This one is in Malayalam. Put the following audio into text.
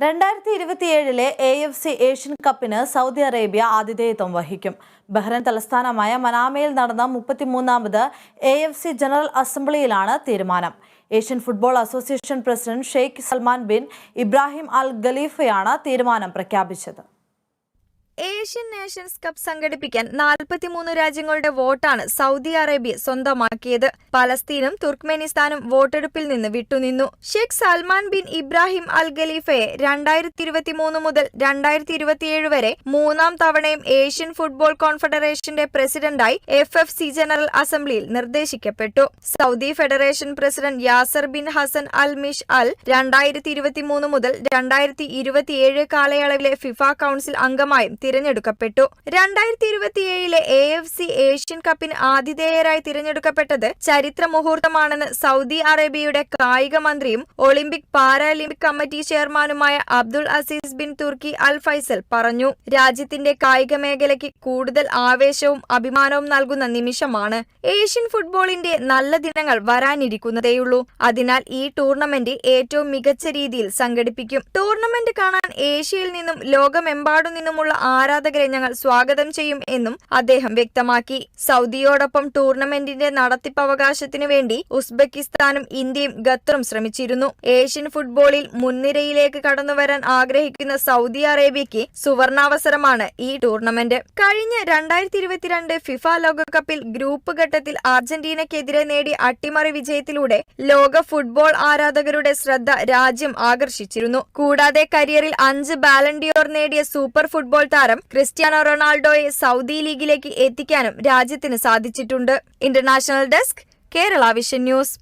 2027 AFC ഏഷ്യൻ കപ്പിന് സൗദി അറേബ്യ ആതിഥേയത്വം വഹിക്കും. ബഹ്റൈൻ തലസ്ഥാനമായ മനാമയിൽ നടന്ന 33ാമത് AFC ജനറൽ അസംബ്ലിയിലാണ് തീരുമാനം. Asian football association president Sheikh Salman bin Ibrahim Al ഖലീഫയാണ് തീരുമാനം പ്രഖ്യാപിച്ചത്. ഏഷ്യൻ നേഷൻസ് കപ്പ് സംഘടിപ്പിക്കാൻ 43 രാജ്യങ്ങളുടെ വോട്ടാണ് സൗദി അറേബ്യ സ്വന്തമാക്കിയത്. പലസ്തീനും തുർക്ക്മെനിസ്ഥാനും വോട്ടെടുപ്പിൽ നിന്ന് വിട്ടുനിന്നു. ഷെയ്ഖ് സൽമാൻ ബിൻ ഇബ്രാഹിം അൽ ഖലീഫയെ 2023 മുതൽ 2027 വരെ മൂന്നാം തവണയും ഏഷ്യൻ ഫുട്ബോൾ കോൺഫെഡറേഷന്റെ പ്രസിഡന്റായി FFC ജനറൽ അസംബ്ലിയിൽ നിർദ്ദേശിക്കപ്പെട്ടു. Saudi federation president Yasser bin Hassan Al മിഷ് അൽ 2023 മുതൽ 2027 കാലയളവിലെ ഫിഫ കൗൺസിൽ അംഗമായും തിരഞ്ഞെടുക്കപ്പെട്ടു. 2027 AFC ഏഷ്യൻ കപ്പിന് ആതിഥേയരായി തിരഞ്ഞെടുക്കപ്പെട്ടത് ചരിത്ര മുഹൂർത്തമാണെന്ന് സൗദി അറേബ്യയുടെ കായിക മന്ത്രിയും ഒളിമ്പിക് പാരാലിമ്പിക് കമ്മിറ്റി ചെയർമാനുമായ അബ്ദുൾ അസീസ് ബിൻ തുർക്കി അൽ ഫൈസൽ പറഞ്ഞു. രാജ്യത്തിന്റെ കായിക മേഖലയ്ക്ക് കൂടുതൽ ആവേശവും അഭിമാനവും നൽകുന്ന നിമിഷമാണ്. ഏഷ്യൻ ഫുട്ബോളിന്റെ നല്ല ദിനങ്ങൾ വരാനിരിക്കുന്നതേയുള്ളൂ. അതിനാൽ ഈ ടൂർണമെന്റ് ഏറ്റവും മികച്ച രീതിയിൽ സംഘടിപ്പിക്കും. ടൂർണമെന്റ് കാണാൻ ഏഷ്യയിൽ നിന്നും ലോകമെമ്പാടു നിന്നുമുള്ള ആരാധകരെ ഞങ്ങൾ സ്വാഗതം ചെയ്യും എന്നും അദ്ദേഹം വ്യക്തമാക്കി. സൗദിയോടൊപ്പം ടൂർണമെന്റിന്റെ നടത്തിപ്പവകാശത്തിനു വേണ്ടി ഉസ്ബെക്കിസ്ഥാനും ഇന്ത്യയും ഖത്തറും ശ്രമിച്ചിരുന്നു. ഏഷ്യൻ ഫുട്ബോളിൽ മുൻനിരയിലേക്ക് കടന്നുവരാൻ ആഗ്രഹിക്കുന്ന സൗദി അറേബ്യയ്ക്ക് സുവർണാവസരമാണ് ഈ ടൂർണമെന്റ്. കഴിഞ്ഞ 2022 ഫിഫ ലോകകപ്പിൽ ഗ്രൂപ്പ് ഘട്ടത്തിൽ അർജന്റീനയ്ക്കെതിരെ നേടിയ അട്ടിമറി വിജയത്തിലൂടെ ലോക ഫുട്ബോൾ ആരാധകരുടെ ശ്രദ്ധ രാജ്യം ആകർഷിച്ചിരുന്നു. കൂടാതെ കരിയറിൽ 5 ബാലൺ ഡിയോർ നേടിയ സൂപ്പർ ഫുട്ബോൾ താരം ക്രിസ്ത്യാനോ റൊണാൾഡോയെ സൗദി ലീഗിലേക്ക് എത്തിക്കാനും രാജ്യത്തിന് സാധിച്ചിട്ടുണ്ട്. International desk, Kerala vision news.